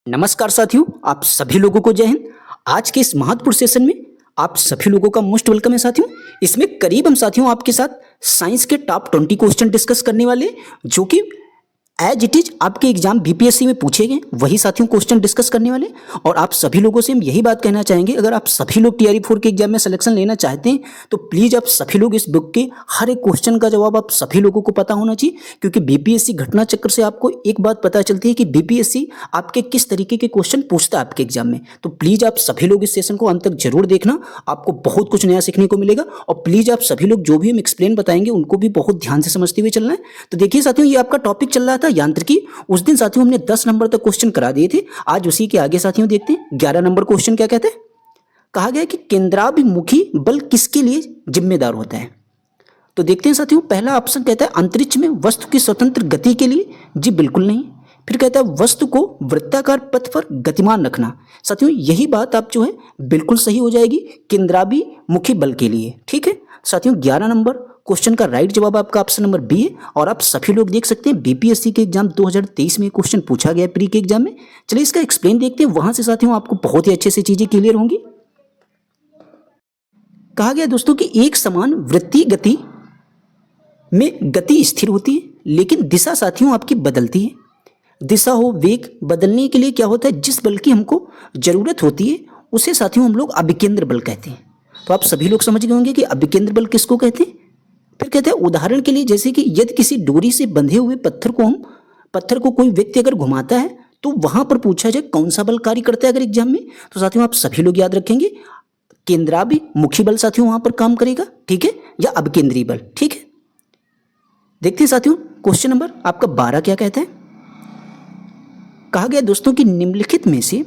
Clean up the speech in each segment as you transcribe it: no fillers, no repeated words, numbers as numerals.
नमस्कार साथियों, आप सभी लोगों को जय हिंद। आज के इस महत्वपूर्ण सेशन में आप सभी लोगों का मोस्ट वेलकम है साथियों। इसमें करीब हम साथियों आपके साथ साइंस के टॉप 20 क्वेश्चन डिस्कस करने वाले हैं, जो कि एज इट इज आपके एग्जाम बीपीएससी में पूछे गए वही साथियों क्वेश्चन डिस्कस करने वाले। और आप सभी लोगों से हम यही बात कहना चाहेंगे, अगर आप सभी लोग टीआरई 4 के एग्जाम में सिलेक्शन लेना चाहते हैं तो प्लीज आप सभी लोग इस बुक के हर एक क्वेश्चन का जवाब आप सभी लोगों को पता होना चाहिए। क्योंकि बीपीएससी घटना चक्र से आपको एक बात पता चलती है कि बीपीएससी आपके किस तरीके के क्वेश्चन पूछता है आपके एग्जाम में। तो प्लीज आप सभी लोग इस सेशन को अंत तक जरूर देखना, आपको बहुत कुछ नया सीखने को मिलेगा। और प्लीज आप सभी लोग जो भी हम एक्सप्लेन बताएंगे उनको भी बहुत ध्यान से समझते हुए चलना है। तो देखिए साथियों, ये आपका टॉपिक चल रहा था यांत्रिकी। उस दिन साथियों हमने 10 नंबर तक क्वेश्चन करा दिए थे। आज उसी के आगे साथियों देखते हैं 11 नंबर क्वेश्चन क्या कहते हैं। कहा गया कि केंद्राभिमुखी बल किसके लिए जिम्मेदार होता है। तो देखते हैं साथियों, पहला ऑप्शन कहता है अंतरिक्ष में वस्तु की स्वतंत्र गति के लिए। जी बिल्कुल नहीं। फिर कहता है वस्तु को वृत्ताकार पथ पर गतिमान रखना। साथियों यही बात आप जो है बिल्कुल सही हो जाएगी, केंद्राभिमुखी बल के लिए। ठीक है साथियों, 11 नंबर क्वेश्चन का राइट जवाब आपका ऑप्शन नंबर बी है। और आप सभी लोग देख सकते हैं बीपीएससी के एग्जाम 2023 में क्वेश्चन पूछा गया प्री के एग्जाम में। चलिए इसका एक्सप्लेन देखते हैं, वहां से साथियों आपको बहुत ही अच्छे से चीजें क्लियर होंगी। कहा गया दोस्तों कि एक समान वृत्तीय गति में गति स्थिर होती है, लेकिन दिशा साथियों आपकी बदलती है। दिशा हो वेग बदलने के लिए क्या होता है, जिस बल की हमको जरूरत होती है उसे साथियों हम लोग अभिकेंद्र बल कहते हैं। तो आप सभी लोग समझ गए होंगे कि अभिकेंद्र बल किसको कहते हैं। फिर कहते हैं उदाहरण के लिए जैसे कि यदि किसी डोरी से बंधे हुए पत्थर को कोई व्यक्ति अगर घुमाता है तो वहां पर पूछा जाए कौन सा बल कार्य करता है अगर एग्जाम में, तो साथियों आप सभी लोग याद रखेंगे केंद्राभिमुखी बल साथियों वहां पर काम करेगा। ठीक है, या अभिकेंद्रीय बल। ठीक है, देखते हैं साथियों क्वेश्चन नंबर आपका 12 क्या कहता है। कहा गया दोस्तों कि निम्नलिखित में से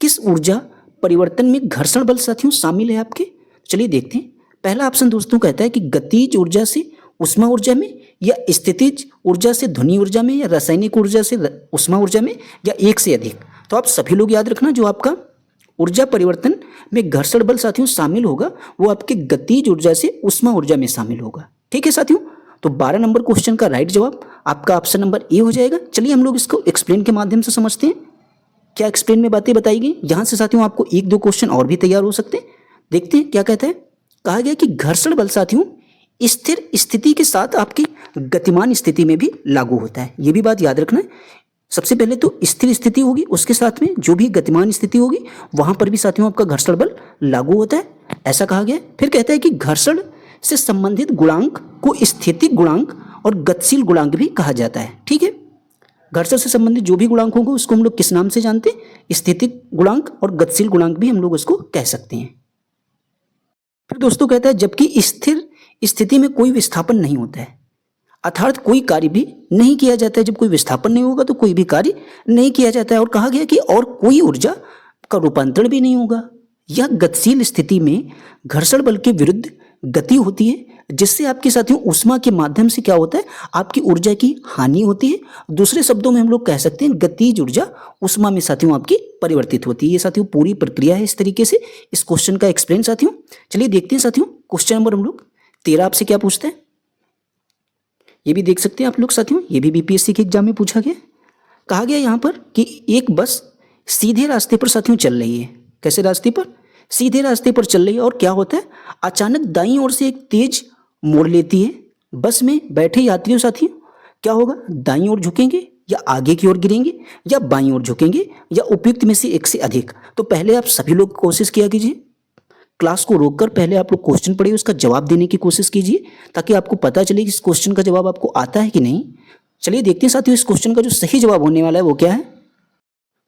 किस ऊर्जा परिवर्तन में घर्षण बल साथियों शामिल है आपके। चलिए देखते हैं। पहला ऑप्शन दोस्तों कहता है कि गतिज ऊर्जा से उष्मा ऊर्जा में, या स्थितिज ऊर्जा से ध्वनि ऊर्जा में, या रासायनिक ऊर्जा से उष्मा ऊर्जा में, या एक से अधिक। तो आप सभी लोग याद रखना, जो आपका ऊर्जा परिवर्तन में घर्षण बल साथियों शामिल होगा वो आपके गतिज ऊर्जा से उष्मा ऊर्जा में शामिल होगा। ठीक है साथियों, तो 12 नंबर क्वेश्चन का राइट जवाब आपका ऑप्शन नंबर ए हो जाएगा। चलिए हम लोग इसको एक्सप्लेन के माध्यम से समझते हैं, क्या एक्सप्लेन में बातें बताई गई। यहां से साथियों आपको 1-2 क्वेश्चन और भी तैयार हो सकते हैं। देखते हैं क्या कहता है। कहा गया कि घर्षण बल साथियों स्थिर स्थिति के साथ आपकी गतिमान स्थिति में भी लागू होता है। यह भी बात याद रखना है। सबसे पहले तो स्थिर स्थिति होगी, उसके साथ में जो भी गतिमान स्थिति होगी वहां पर भी साथियों आपका घर्षण बल लागू होता है, ऐसा कहा गया। फिर कहता है कि घर्षण से संबंधित गुणांक को स्थितिक गुणांक और गतिशील गुणांक भी कहा जाता है। ठीक है, घर्षण से संबंधित जो भी गुणांक होंगे उसको हम लोग किस नाम से जानते हैं, स्थितिक गुणांक और गतिशील गुणांक भी हम लोग उसको कह सकते हैं। फिर दोस्तों कहता है जबकि स्थिर स्थिति में कोई विस्थापन नहीं होता है, अर्थात कोई कार्य भी नहीं किया जाता है। जब कोई विस्थापन नहीं होगा तो कोई भी कार्य नहीं किया जाता है। और कहा गया कि और कोई ऊर्जा का रूपांतरण भी नहीं होगा। यह गतिशील स्थिति में घर्षण बल के विरुद्ध गति होती है, जिससे आपके साथियों उष्मा के माध्यम से क्या होता है, आपकी ऊर्जा की हानि होती है। दूसरे शब्दों में हम लोग कह सकते हैं गतिज ऊर्जा उष्मा में साथियों आपकी परिवर्तित होती है। ये साथियों पूरी प्रक्रिया है इस तरीके से इस क्वेश्चन का एक्सप्लेन साथियों। चलिए देखते हैं साथियों क्वेश्चन नंबर हम लोग 13 आपसे क्या पूछते हैं, ये भी देख सकते हैं आप लोग साथियों। ये भी बीपीएससी के एग्जाम में पूछा गया। कहा गया यहाँ पर कि एक बस सीधे रास्ते पर साथियों चल रही है। कैसे रास्ते पर, सीधे रास्ते पर चल रही है। और क्या होता है, अचानक दाईं ओर से एक तेज मोड़ लेती है। बस में बैठे यात्रियों साथियों क्या होगा, दाईं ओर झुकेंगे या आगे की ओर गिरेंगे या बाईं ओर झुकेंगे या उपयुक्त में से एक से अधिक। तो पहले आप सभी लोग कोशिश किया कीजिए, क्लास को रोककर पहले आप लोग क्वेश्चन पढ़िए, उसका जवाब देने की कोशिश कीजिए, ताकि आपको पता चले कि इस क्वेश्चन का जवाब आपको आता है कि नहीं। चलिए देखते हैं साथियों इस क्वेश्चन का जो सही जवाब होने वाला है वो क्या है।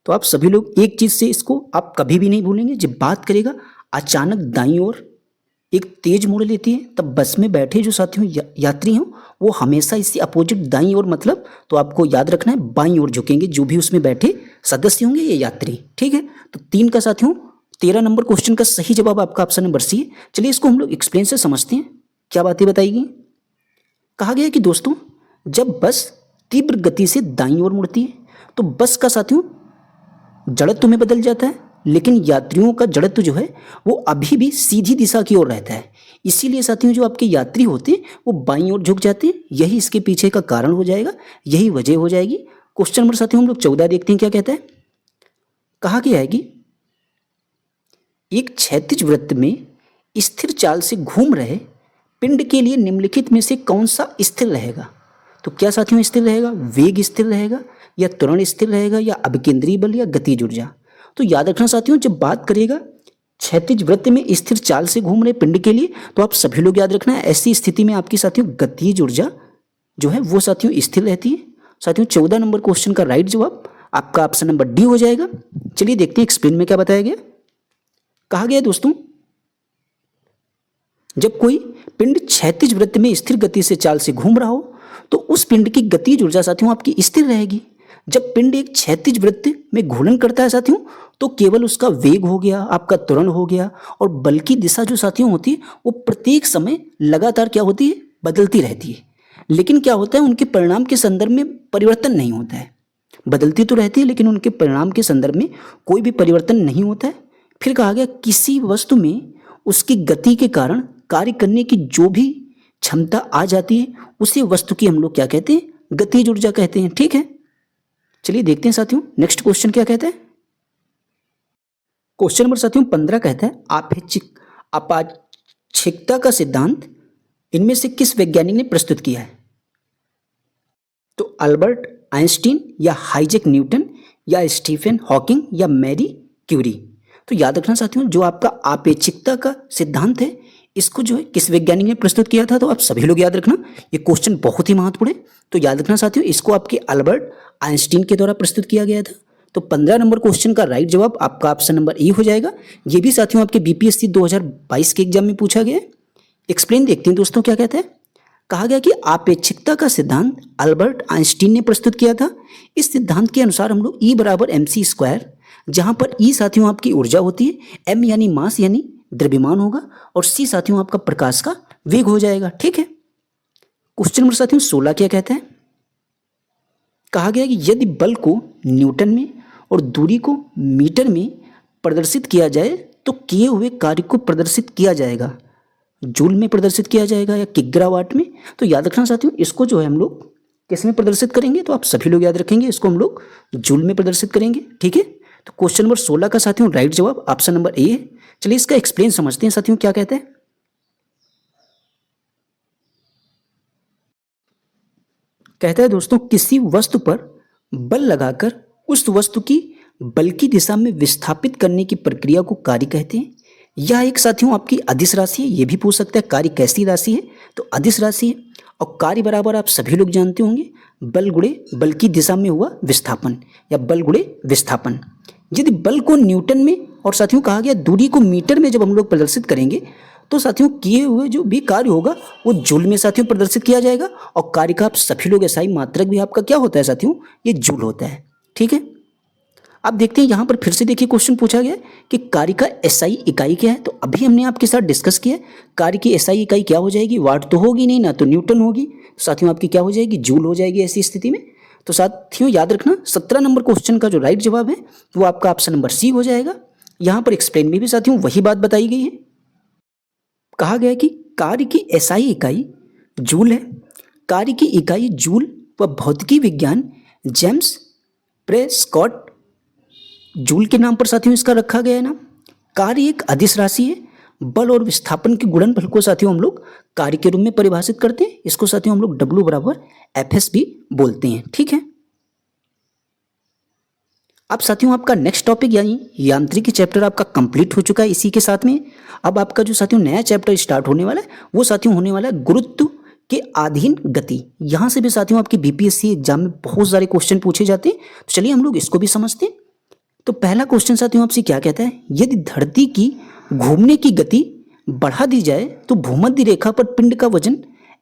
तो आप सभी लोग एक चीज से इसको आप कभी भी नहीं भूलेंगे, जब बात करेगा अचानक दाईं ओर एक तेज मोड़ लेती है, तब बस में बैठे जो साथियों यात्री हैं वो हमेशा इससे अपोजिट दाईं ओर, मतलब तो आपको याद रखना है बाईं ओर झुकेंगे, जो भी उसमें बैठे सदस्य होंगे ये यात्री। ठीक है, तो 3 का साथियों 13 नंबर क्वेश्चन का सही जवाब आपका ऑप्शन नंबर सी है। चलिए इसको हम लोग एक्सप्लेन से समझते हैं, क्या बातें बताई गई। कहा गया कि दोस्तों जब बस तीव्र गति से दाईं ओर मुड़ती है तो बस का साथियों जड़त्व में बदल जाता है, लेकिन यात्रियों का जड़त्व जो है वो अभी भी सीधी दिशा की ओर रहता है। इसीलिए साथियों जो आपके यात्री होते हैं वो बाईं ओर झुक जाते हैं। यही इसके पीछे का कारण हो जाएगा, यही वजह हो जाएगी। क्वेश्चन नंबर साथियों हम लोग 14 देखते हैं क्या कहता है। कहा गया है कि एक क्षैतिज वृत्त में स्थिर चाल से घूम रहे पिंड के लिए निम्नलिखित में से कौन सा स्थिर रहेगा। तो क्या साथियों स्थिर रहेगा, वेग स्थिर रहेगा या त्वरण स्थिर रहेगा या अभिकेंद्रीय बल या गतिज ऊर्जा। तो याद रखना साथियों, जब बात करेगा क्षैतिज वृत्त में स्थिर चाल से घूम रहे पिंड के लिए, तो आप सभी लोग याद रखना है ऐसी स्थिति में आपकी साथियों गतिज ऊर्जा जो है वो साथियों स्थिर रहती है। साथियों 14 नंबर क्वेश्चन का राइट जवाब आपका ऑप्शन नंबर डी हो जाएगा। चलिए देखते हैं एक्सप्लेन में क्या बताया गया। कहा गया दोस्तों, जब कोई पिंड क्षैतिज वृत्त में स्थिर गति से चाल से घूम रहा हो तो उस पिंड की गतिज ऊर्जा साथियों आपकी स्थिर रहेगी। जब पिंड एक क्षैतिज वृत्त में घूर्णन करता है साथियों, तो केवल उसका वेग हो गया, आपका त्वरण हो गया, और बल की दिशा जो साथियों होती है वो प्रत्येक समय लगातार क्या होती है, बदलती रहती है। लेकिन क्या होता है, उनके परिणाम के संदर्भ में परिवर्तन नहीं होता है। बदलती तो रहती है लेकिन उनके परिणाम के संदर्भ में कोई भी परिवर्तन नहीं होता है। फिर कहा गया किसी वस्तु में उसकी गति के कारण कार्य करने की जो भी क्षमता आ जाती है उसी वस्तु की हम लोग क्या कहते हैं, गतिज ऊर्जा कहते हैं। ठीक है, चलिए देखते हैं साथियों नेक्स्ट क्वेश्चन क्या कहता है। क्वेश्चन नंबर साथियों 15 कहता है आपेक्षिकता का सिद्धांत इनमें से किस वैज्ञानिक ने प्रस्तुत किया है। तो अल्बर्ट आइंस्टीन या आइजैक न्यूटन या स्टीफन हॉकिंग या मैरी क्यूरी। तो याद रखना साथियों, जो आपका आपेक्षिकता का सिद्धांत है इसको जो है किस वैज्ञानिक ने प्रस्तुत किया था। तो आप सभी लोग याद रखना, ये क्वेश्चन बहुत ही महत्वपूर्ण है। तो याद रखना साथियों, इसको आपके अल्बर्ट आइंस्टीन के द्वारा प्रस्तुत किया गया था। तो 15 नंबर क्वेश्चन का राइट जवाब आपका ऑप्शन नंबर ई हो जाएगा। ये भी साथियों आपके बीपीएससी 2022 के एग्जाम में पूछा गया है। एक्सप्लेन देखते हैं दोस्तों क्या कहते हैं। कहा गया कि आपेक्षिकता का सिद्धांत अल्बर्ट आइंस्टीन ने प्रस्तुत किया था। इस सिद्धांत के अनुसार हम लोग E बराबर mc स्क्वायर, जहां पर E साथियों आपकी ऊर्जा होती है, m यानी मास यानी द्रव्यमान होगा, और C साथियों आपका प्रकाश का वेग हो जाएगा। ठीक है, क्वेश्चन नंबर साथियों 16 क्या कहते हैं। कहा गया कि यदि बल को न्यूटन में और दूरी को मीटर में प्रदर्शित किया जाए तो किए हुए कार्य को प्रदर्शित किया जाएगा, जूल में प्रदर्शित किया जाएगा या किग्रावाट में। तो याद रखना साथियों, इसको जो है हम लोग किस में प्रदर्शित करेंगे, तो आप सभी लोग याद रखेंगे इसको हम लोग जूल में प्रदर्शित करेंगे। ठीक है, तो क्वेश्चन नंबर 16 का साथियों राइट जवाब ऑप्शन नंबर ए है। चलिए इसका एक्सप्लेन समझते हैं साथियों क्या कहते हैं। कहता है दोस्तों, किसी वस्तु पर बल लगाकर उस वस्तु की बल की दिशा में विस्थापित करने की प्रक्रिया को कार्य कहते हैं। यह एक साथियों आपकी अदिश राशि है। ये भी पूछ सकता है कार्य कैसी राशि है, तो अदिश राशि है। और कार्य बराबर आप सभी लोग जानते होंगे बल गुणे बल की दिशा में हुआ विस्थापन या बल गुणे विस्थापन। यदि बल को न्यूटन में और साथियों कहा गया दूरी को मीटर में जब हम लोग प्रदर्शित करेंगे तो साथियों किए हुए जो भी कार्य होगा वो जूल में साथियों प्रदर्शित किया जाएगा। और कार्य का आप सभी लोग एसआई मात्रक भी आपका क्या होता है साथियों, ये जूल होता है। ठीक है, अब देखते हैं यहाँ पर फिर से देखिए क्वेश्चन पूछा गया कि कार्य का एसआई इकाई क्या है। तो अभी हमने आपके साथ डिस्कस किया कार्य की एसआई इकाई क्या हो जाएगी, वाट तो होगी नहीं, ना तो न्यूटन होगी, साथियों आपकी क्या हो जाएगी, जूल हो जाएगी ऐसी स्थिति में। तो साथियों याद रखना 17 नंबर क्वेश्चन का जो राइट जवाब है वो आपका ऑप्शन नंबर सी हो जाएगा। यहाँ पर एक्सप्लेन में भी साथियों वही बात बताई गई है। कहा गया कि कार्य की एसआई इकाई जूल है। कार्य की इकाई जूल व भौतिकी विज्ञान जेम्स प्रेस्कॉट जूल के नाम पर साथियों इसका रखा गया है नाम। कार्य एक अदिश राशि है। बल और विस्थापन के गुणनफल को साथियों हम लोग कार्य के रूप में परिभाषित करते हैं। इसको साथियों हम लोग W बराबर FS भी बोलते हैं। ठीक है, अब साथियों आपका नेक्स्ट टॉपिक यानी यांत्रिकी चैप्टर आपका कंप्लीट हो चुका है। इसी के साथ में अब आपका जो साथियों नया चैप्टर स्टार्ट होने वाला है वो साथियों होने वाला है गुरुत्व के अधीन गति। यहाँ से भी साथियों आपके बीपीएससी एग्जाम में बहुत सारे क्वेश्चन पूछे जाते हैं। तो चलिए हम लोग इसको भी समझते हैं। तो पहला क्वेश्चन साथियों आपसे क्या कहता है, यदि धरती की घूमने की गति बढ़ा दी जाए तो भूमध्य रेखा पर पिंड का वजन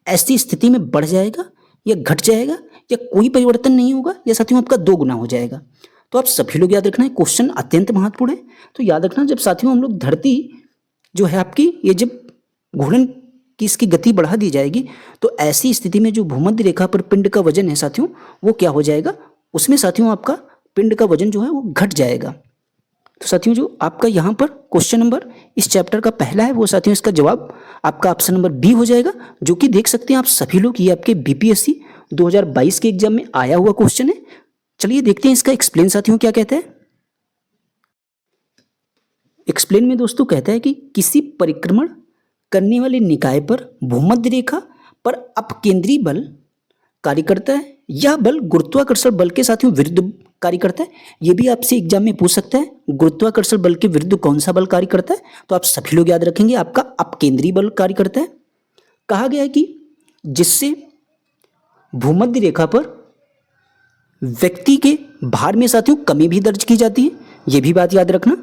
ऐसी स्थिति में बढ़ जाएगा या घट जाएगा या कोई परिवर्तन नहीं होगा या साथियों आपका 2 गुना हो जाएगा। तो आप सभी लोग याद रखना है क्वेश्चन अत्यंत महत्वपूर्ण है। तो याद रखना जब साथियों हम लोग धरती जो है आपकी ये जब घूर्णन की इसकी गति बढ़ा दी जाएगी तो ऐसी स्थिति में जो भूमध्य रेखा पर पिंड का वजन है साथियों वो क्या हो जाएगा, उसमें साथियों आपका पिंड का वजन जो है वो घट जाएगा। तो साथियों जो आपका यहाँ पर क्वेश्चन नंबर इस चैप्टर का पहला है वो साथियों इसका जवाब आपका ऑप्शन नंबर बी हो जाएगा, जो कि देख सकते हैं आप सभी लोग ये आपके बीपीएससी 2022 के एग्जाम में आया हुआ क्वेश्चन है। चलिए देखते हैं इसका एक्सप्लेन साथियों क्या कहता है। एक्सप्लेन में दोस्तों कहता है कि किसी परिक्रमण करने वाले निकाय पर भूमध्य रेखा पर अपकेंद्री बल कार्य करता है, यह बल गुरुत्वाकर्षण बल के साथियों विरुद्ध कार्य करता है। यह भी आपसे एग्जाम में पूछ सकता है, गुरुत्वाकर्षण बल के विरुद्ध कौन सा बल कार्य करता है, तो आप सभी लोग याद रखेंगे आपका अपकेंद्री बल कार्य करता है। कहा गया है कि जिससे भूमध्य रेखा पर व्यक्ति के भार में साथियों कमी भी दर्ज की जाती है, यह भी बात याद रखना।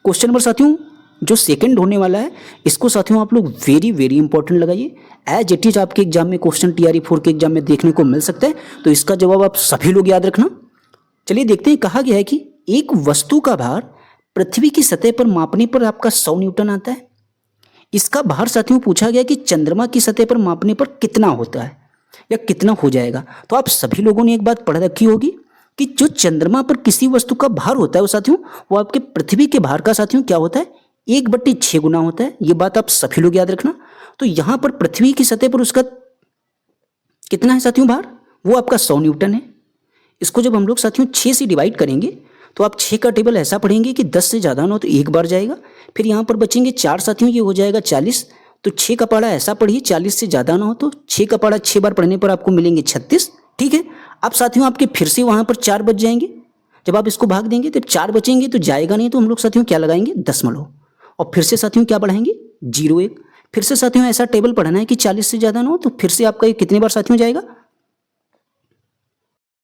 क्वेश्चन नंबर साथियों जो सेकंड होने वाला है, इसको साथियों आप लोग वेरी वेरी इंपॉर्टेंट लगाइए। एज इट इज आपके एग्जाम में क्वेश्चन TRE 4 के एग्जाम में देखने को मिल सकता है, तो इसका जवाब आप सभी लोग याद रखना। चलिए देखते हैं। कहा गया है कि एक वस्तु का भार पृथ्वी की सतह पर मापने पर आपका 100 न्यूटन आता है। इसका भार साथियों पूछा गया कि चंद्रमा की सतह पर मापने पर कितना होता है या कितना हो जाएगा। तो आप सभी लोगों ने एक बात पढ़ रखी होगी कि जो चंद्रमा पर किसी वस्तु का भार होता है वो साथियों वो आपके पृथ्वी के भार का साथियों क्या होता है, 1/6 गुना होता है। ये बात आप सभी लोग याद रखना। तो यहां पर पृथ्वी की सतह पर उसका कितना है साथियों भार, वो आपका 100 न्यूटन है। इसको जब हम लोग साथियों 6 से डिवाइड करेंगे तो आप 6 का टेबल ऐसा पढ़ेंगे कि 10 से ज़्यादा ना हो तो एक बार जाएगा, फिर यहाँ पर बचेंगे 4 साथियों, ये हो जाएगा 40। तो 6 का पाड़ा ऐसा पढ़िए 40 से ज़्यादा ना हो तो 6 का पाड़ा 6 बार पढ़ने पर आपको मिलेंगे 36। ठीक है, अब साथियों आपके फिर से वहाँ पर 4 बच जाएंगे। जब आप इसको भाग देंगे तो 4 बचेंगे तो जाएगा नहीं, तो हम लोग साथियों क्या लगाएंगे, दशमलव, और फिर से साथियों क्या बढ़ाएंगे, 0 1। फिर से साथियों ऐसा टेबल पढ़ना है कि 40 से ज़्यादा ना हो, तो फिर से आपका ये कितने बार साथियों जाएगा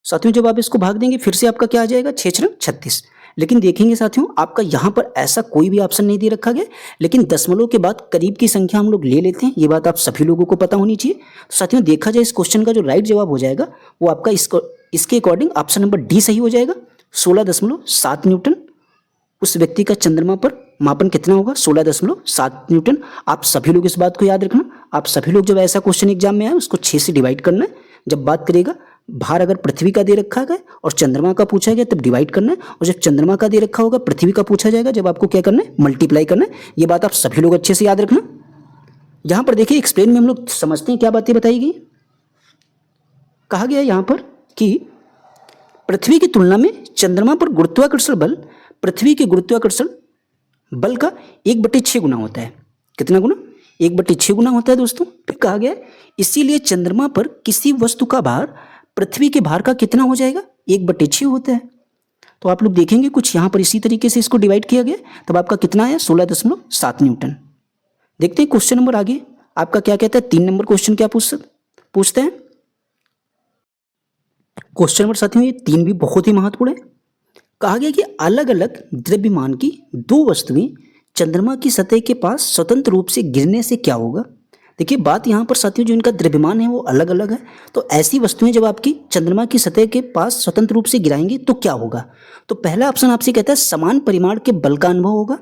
साथियों, जब आप इसको भाग देंगे फिर से आपका क्या आ जाएगा, 6 6 36। लेकिन देखेंगे साथियों आपका यहाँ पर ऐसा कोई भी ऑप्शन नहीं दे रखा गया, लेकिन दशमलव के बाद करीब की संख्या हम लोग ले लेते हैं, ये बात आप सभी लोगों को पता होनी चाहिए। तो साथियों देखा जाए इस क्वेश्चन का जो राइट जवाब हो जाएगा वो आपका इसके अकॉर्डिंग ऑप्शन नंबर डी सही हो जाएगा। 16.7 न्यूटन उस व्यक्ति का चंद्रमा पर मापन कितना होगा, 16.7 न्यूटन। आप सभी लोग इस बात को याद रखना। आप सभी लोग जब ऐसा क्वेश्चन एग्जाम में आए उसको 6 से डिवाइड करना है। जब बात करेगा भार अगर पृथ्वी का दे रखा है और चंद्रमा का पूछा गया तब डिवाइड करना है, और जब चंद्रमा का दे रखा होगा पृथ्वी का पूछा जाएगा जब आपको क्या करना है, मल्टीप्लाई करना है। ये बात आप सभी लोग अच्छे से याद रखना। यहां पर देखिए एक्सप्लेन में हम लोग समझते हैं क्या बातें बताई गई। कहा गया यहां पर कि पृथ्वी की तुलना में चंद्रमा पर गुरुत्वाकर्षण बल पृथ्वी के गुरुत्वाकर्षण बल का 1/6 गुना होता है। कितना गुना, 1/6 गुना होता है दोस्तों। फिर कहा गया इसीलिए चंद्रमा पर किसी वस्तु का भार पृथ्वी के भार का कितना हो जाएगा, 1/6 होता है। तो आप लोग देखेंगे कुछ यहाँ पर इसी तरीके से इसको डिवाइड किया गया, तब आपका कितना आया, 16.7 न्यूटन। देखते हैं क्वेश्चन नंबर आगे आपका क्या कहता है। 3 नंबर क्वेश्चन क्या पूछते हैं। क्वेश्चन नंबर साथियों ये 3 भी बहुत ही महत्वपूर्ण है। कहा गया कि अलग अलग द्रव्यमान की 2 वस्तुएं चंद्रमा की सतह के पास स्वतंत्र रूप से गिरने से क्या होगा। देखिए बात यहाँ पर साथियों जो इनका द्रव्यमान है वो अलग अलग है, तो ऐसी वस्तुएं जब आपकी चंद्रमा की सतह के पास स्वतंत्र रूप से गिराएंगे तो क्या होगा। तो पहला ऑप्शन आपसे कहता है समान परिमाण के बल का अनुभव होगा,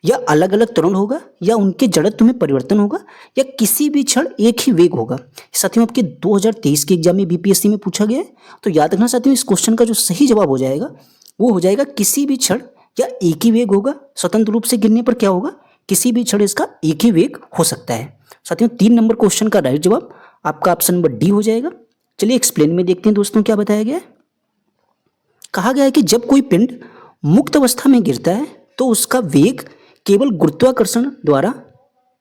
या अलग अलग त्वरण होगा, या उनके जड़त्व में परिवर्तन होगा, या किसी भी क्षण एक ही वेग होगा। साथियों आपके 2023 के एग्जाम में BPSC में पूछा गया है, तो याद रखना साथियों इस क्वेश्चन का जो सही जवाब हो जाएगा वो हो जाएगा किसी भी क्षण या एक ही वेग होगा। स्वतंत्र रूप से गिरने पर क्या होगा, किसी भी क्षण इसका एक ही वेग हो सकता है। साथियों 3 नंबर क्वेश्चन का राइट जवाब आपका ऑप्शन नंबर डी हो जाएगा। चलिए एक्सप्लेन में देखते हैं दोस्तों क्या बताया गया है। कहा गया है कि जब कोई पिंड मुक्त अवस्था में गिरता है तो उसका वेग केवल गुरुत्वाकर्षण द्वारा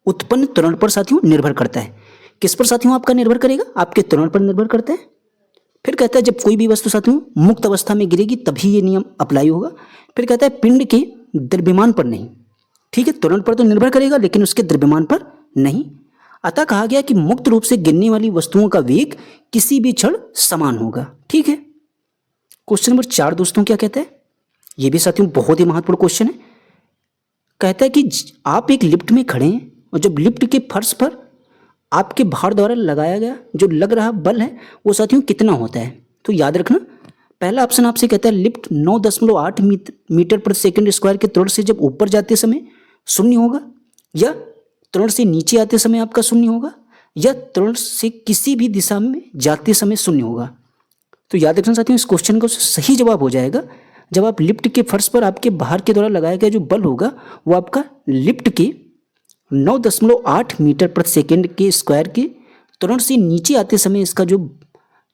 उत्पन्न त्वरण पर साथियों निर्भर करता है। किस पर साथियों आपका निर्भर करेगा, आपके त्वरण पर निर्भर करता है। फिर कहता है जब कोई भी वस्तु साथियों मुक्त अवस्था में गिरेगी तभी ये नियम अप्लाई होगा। फिर कहता है पिंड के द्रव्यमान पर नहीं, ठीक है, त्वरण पर तो निर्भर करेगा लेकिन उसके द्रव्यमान पर नहीं। अतः कहा गया कि मुक्त रूप से गिरने वाली वस्तुओं का वेग किसी भी क्षण समान होगा। ठीक है, क्वेश्चन नंबर 4 दोस्तों क्या कहता है, यह भी साथियों बहुत ही महत्वपूर्ण क्वेश्चन है। कहता है कि आप एक लिफ्ट में खड़े हैं और जब लिफ्ट के फर्श पर आपके भार द्वारा लगाया गया जो लग रहा बल है वो साथियों कितना होता है। तो याद रखना पहला ऑप्शन आपसे कहता है लिफ्ट 9.8 मीटर प्रति सेकंड स्क्वायर के त्वरण से जब ऊपर जाते समय 0 होगा, या त्वरण से नीचे आते समय आपका 0 होगा, या त्वरण से किसी भी दिशा में जाते समय 0 होगा। तो याद रखना साथियों इस क्वेश्चन का सही जवाब हो जाएगा जब आप लिफ्ट के फर्श पर आपके भार के द्वारा लगाया गया जो बल होगा वो आपका लिफ्ट के 9.8 मीटर प्रति सेकंड के स्क्वायर के त्वरण से नीचे आते समय इसका जो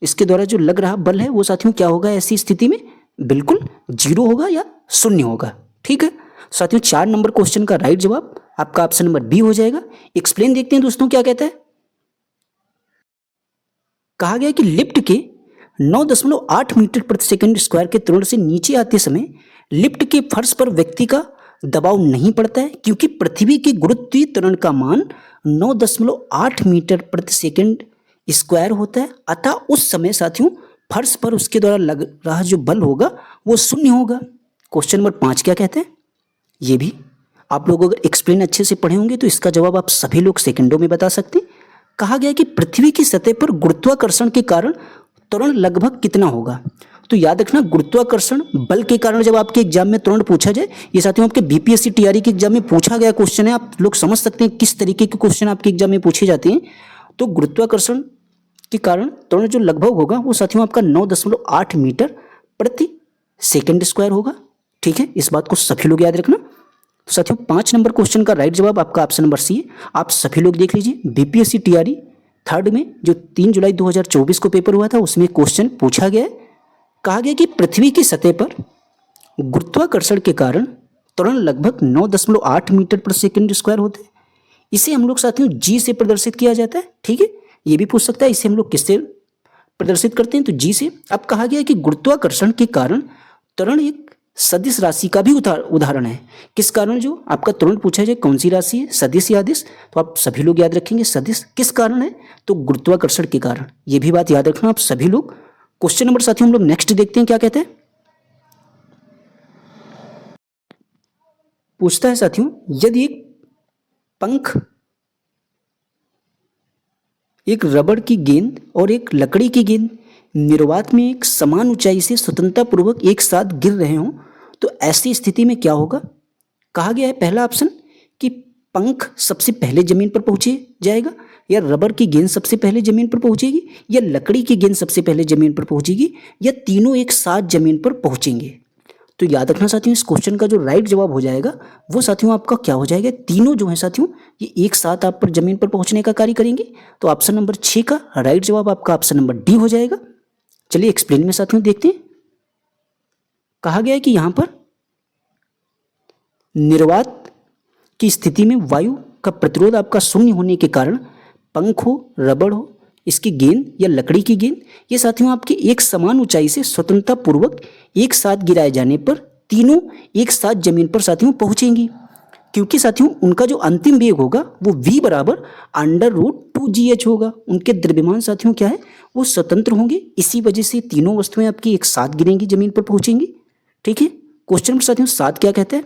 इसके द्वारा जो लग रहा बल है वो साथियों क्या होगा, ऐसी स्थिति में बिल्कुल 0 होगा या 0 होगा। ठीक है, साथियों 4 नंबर क्वेश्चन का राइट जवाब आपका ऑप्शन नंबर बी हो जाएगा। एक्सप्लेन देखते हैं दोस्तों क्या कहता है। कहा गया कि लिफ्ट के 9.8 मीटर प्रति सेकंड स्क्वायर के त्वरण से नीचे आते समय लिफ्ट के फर्श पर व्यक्ति का दबाव नहीं पड़ता है, क्योंकि पृथ्वी के गुरुत्वीय त्वरण का मान 9.8 मीटर प्रति सेकंड स्क्वायर होता है। अतः उस समय साथियों फर्श पर उसके द्वारा लग रहा जो बल होगा वो शून्य होगा। क्वेश्चन नंबर 5 क्या कहते हैं, ये भी आप लोग अगर एक्सप्लेन अच्छे से पढ़े होंगे तो इसका जवाब आप सभी लोग सेकंडों में बता सकते हैं। कहा गया कि पृथ्वी की सतह पर गुरुत्वाकर्षण के कारण त्वरण लगभग कितना होगा। तो याद रखना, गुरुत्वाकर्षण बल के कारण जब आपके एग्जाम में त्वरण पूछा जाए, ये साथियों आपके बीपीएससी टीआरई के एग्जाम में पूछा गया क्वेश्चन है। आप लोग समझ सकते हैं किस तरीके के क्वेश्चन आपके एग्जाम में पूछे जाते हैं। तो गुरुत्वाकर्षण के कारण त्वरण जो लगभग होगा वो साथियों आपका 9.8 मीटर प्रति सेकंड स्क्वायर होगा। ठीक है, इस बात को सभी लोग याद रखना। तो साथियों 5 नंबर क्वेश्चन का राइट जवाब आपका ऑप्शन नंबर सी है। आप सभी लोग देख लीजिए, बीपीएससी टीआरई थर्ड में जो 3 जुलाई 2024 को पेपर हुआ था उसमें क्वेश्चन पूछा गया है। कहा गया कि पृथ्वी की सतह पर गुरुत्वाकर्षण के कारण त्वरण लगभग 9.8 मीटर प्रति सेकंड स्क्वायर होते हैं। इसे हम लोग साथियों जी से प्रदर्शित किया जाता है। ठीक है, ये भी पूछ सकता है इसे हम लोग किससे प्रदर्शित करते हैं, तो जी से। अब कहा गया कि गुरुत्वाकर्षण के कारण त्वरण एक सदिश राशि का भी उदाहरण है। किस कारण जो आपका त्वरण पूछा जाए कौन सी राशि है, सदिश या अदिश, तो आप सभी लोग याद रखेंगे सदिश। किस कारण है, तो गुरुत्वाकर्षण के कारण। ये भी बात याद रखना आप सभी लोग। क्वेश्चन नंबर साथियों हम लोग नेक्स्ट देखते हैं क्या कहते हैं। पूछता है साथियों, यदि एक पंख, एक रबड़ की गेंद और एक लकड़ी की गेंद निर्वात में एक समान ऊंचाई से स्वतंत्रतापूर्वक एक साथ गिर रहे हों तो ऐसी स्थिति में क्या होगा। कहा गया है पहला ऑप्शन कि पंख सबसे पहले जमीन पर पहुंचे जाएगा, या रबर की गेंद सबसे पहले जमीन पर पहुंचेगी, या लकड़ी की गेंद सबसे पहले जमीन पर पहुंचेगी, या तीनों एक साथ जमीन पर पहुंचेंगे। तो याद रखना साथियों, इस क्वेश्चन का जो राइट जवाब हो जाएगा वो साथियों आपका क्या हो जाएगा, तीनों जो है साथियों ये एक साथ आप पर जमीन पर पहुंचने का कार्य करेंगे। तो ऑप्शन नंबर 6 का राइट जवाब आपका ऑप्शन नंबर डी हो जाएगा। चलिए एक्सप्लेन में साथियों देखते हैं। कहा गया है कि यहां पर निर्वात की स्थिति में वायु का प्रतिरोध आपका शून्य होने के कारण पंख हो, रबड़ हो, इसकी गेंद या लकड़ी की गेंद, ये साथियों आपके एक समान ऊंचाई से स्वतंत्रतापूर्वक एक साथ गिराए जाने पर तीनों एक साथ जमीन पर साथियों पहुंचेंगी, क्योंकि साथियों उनका जो अंतिम वेग होगा वो v बराबर √2gh होगा। उनके द्रव्यमान साथियों क्या है, वो स्वतंत्र होंगे। इसी वजह से तीनों वस्तुएं आपकी एक साथ गिरेंगी, जमीन पर पहुंचेंगी। ठीक है, क्वेश्चन नंबर साथियों 7 क्या कहता है।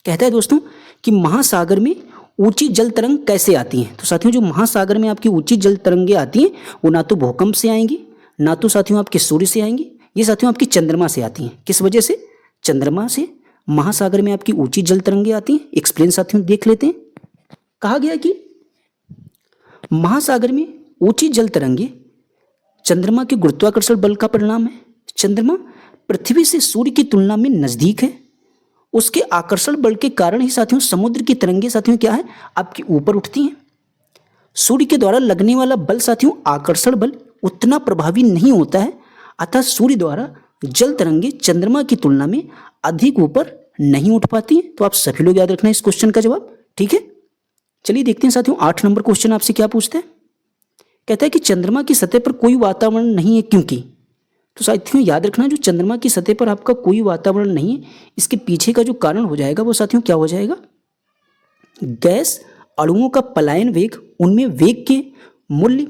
कहता है दोस्तों कि महासागर में ऊंची जल तरंग कैसे आती हैं। तो साथियों जो महासागर में आपकी ऊंची जल तरंगें आती हैं वो ना तो भूकंप से आएंगी, ना तो साथियों आपके सूर्य से आएंगी, ये साथियों आपकी चंद्रमा से आती हैं। किस वजह से, चंद्रमा से महासागर में आपकी ऊंची जल तरंगें आती हैं। एक्सप्लेन साथियों देख लेते हैं। कहा गया कि महासागर में ऊंची जल तरंगें चंद्रमा के गुरुत्वाकर्षण बल का परिणाम है। चंद्रमा पृथ्वी से सूर्य की तुलना में नजदीक है, उसके आकर्षण बल के कारण ही साथियों समुद्र की तरंगें साथियों क्या है आपकी ऊपर उठती हैं। सूर्य के द्वारा लगने वाला बल साथियों आकर्षण बल उतना प्रभावी नहीं होता है, अतः सूर्य द्वारा जल तरंगें चंद्रमा की तुलना में अधिक ऊपर नहीं उठ पाती हैं। तो आप सभी लोग याद रखना इस क्वेश्चन का जवाब। ठीक है, चलिए देखते हैं साथियों 8 नंबर क्वेश्चन आपसे क्या पूछते हैं। कहता है कि चंद्रमा की सतह पर कोई वातावरण नहीं है क्योंकि। तो साथियों याद रखना जो चंद्रमा की सतह पर आपका कोई वातावरण नहीं है, इसके पीछे का जो कारण हो जाएगा वो साथियों क्या हो जाएगा, गैस अणुओं का पलायन वेग, उनमें वेग के मूल्य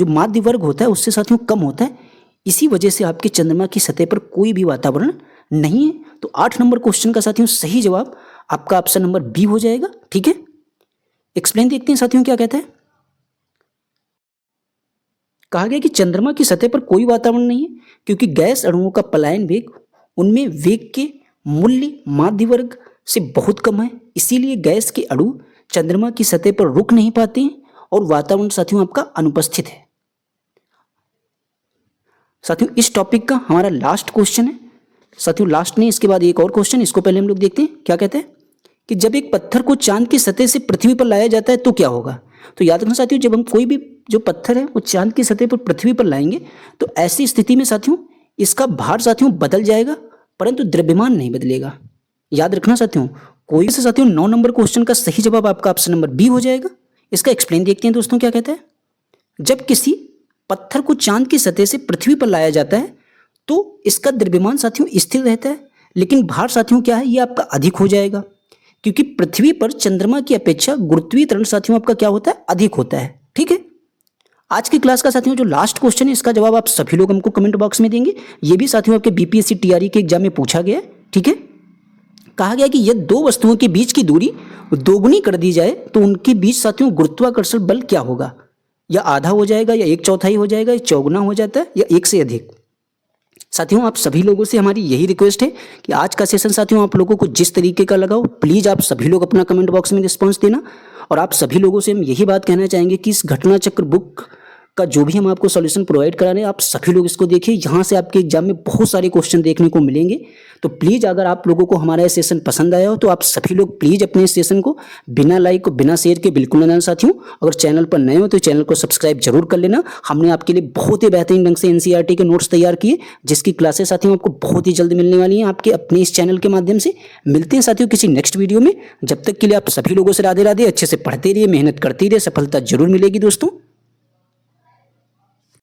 माध्य वर्ग होता है उससे साथियों कम होता है। इसी वजह से आपके चंद्रमा की सतह पर कोई भी वातावरण नहीं है। तो 8 नंबर क्वेश्चन का साथियों सही जवाब आपका ऑप्शन नंबर बी हो जाएगा। ठीक है, एक्सप्लेन देखते हैं साथियों क्या कहता है। कहा गया कि चंद्रमा की सतह पर कोई वातावरण नहीं है क्योंकि गैस अणुओं का पलायन वेग, उनमें वेग के मूल्य माध्य वर्ग से बहुत कम है, इसीलिए गैस के अणु चंद्रमा की सतह पर रुक नहीं पाते हैं और वातावरण साथियों आपका अनुपस्थित है। साथियों इस टॉपिक का हमारा लास्ट क्वेश्चन है। साथियों लास्ट नहीं, इसके बाद एक और क्वेश्चन, इसको पहले हम लोग देखते हैं क्या कहते हैं कि जब एक पत्थर को चांद की सतह से पृथ्वी पर लाया जाता है तो क्या होगा। तो याद रखना साथियों, जब हम कोई भी जो पत्थर है वो चांद की सतह पर पृथ्वी पर लाएंगे तो ऐसी स्थिति में साथियों इसका भार साथियों बदल जाएगा परंतु द्रव्यमान नहीं बदलेगा। याद रखना साथियों, कोई से साथियों 9 नंबर क्वेश्चन का सही जवाब आपका ऑप्शन नंबर बी हो जाएगा। इसका एक्सप्लेन देखते हैं दोस्तों क्या कहता है। जब किसी पत्थर को चांद की सतह से पृथ्वी पर लाया जाता है तो इसका द्रव्यमान साथियों स्थिर रहता है, लेकिन भार साथियों क्या है, ये आपका अधिक हो जाएगा, क्योंकि पृथ्वी पर चंद्रमा की अपेक्षा गुरुत्वीय त्वरण साथियों आपका क्या होता है, अधिक होता है। ठीक है, आज की क्लास का साथियों जो लास्ट क्वेश्चन है इसका जवाब आप सभी लोग हमको कमेंट बॉक्स में देंगे। ये भी साथियों आपके बीपीएससी टीआरई के एग्जाम में पूछा गया है। ठीक है, कहा गया कि यदि दो वस्तुओं के बीच की दूरी दोगुनी कर दी जाए तो उनके बीच साथियों गुरुत्वाकर्षण बल क्या होगा, या आधा हो जाएगा, या 1/4 हो जाएगा, या चौगुना हो जाता है, या 1 से अधिक। साथियों आप सभी लोगों से हमारी यही रिक्वेस्ट है कि आज का सेशन साथियों आप लोगों को जिस तरीके का लगा हो प्लीज़ आप सभी लोग अपना कमेंट बॉक्स में रिस्पॉन्स देना। और आप सभी लोगों से हम यही बात कहना चाहेंगे कि इस घटना चक्र बुक का जो भी हम आपको सॉल्यूशन प्रोवाइड करा रहे हैं आप सभी लोग इसको देखिए। यहाँ से आपके एग्जाम में बहुत सारे क्वेश्चन देखने को मिलेंगे। तो प्लीज़ अगर आप लोगों को हमारा ये सेशन पसंद आया हो तो आप सभी लोग प्लीज़ अपने इस सेशन को बिना लाइक और बिना शेयर के बिल्कुल न जाना साथियों। अगर चैनल पर नए हो तो चैनल को सब्सक्राइब जरूर कर लेना। हमने आपके लिए बहुत ही बेहतरीन ढंग से एनसीईआरटी के नोट्स तैयार किए जिसकी क्लासेस साथियों आपको बहुत ही जल्द मिलने वाली हैं आपके अपने इस चैनल के माध्यम से। मिलते हैं साथियों किसी नेक्स्ट वीडियो में। जब तक के लिए आप सभी लोगों से राधे राधे, अच्छे से पढ़ते रहिए, मेहनत करते रहिए, सफलता जरूर मिलेगी दोस्तों।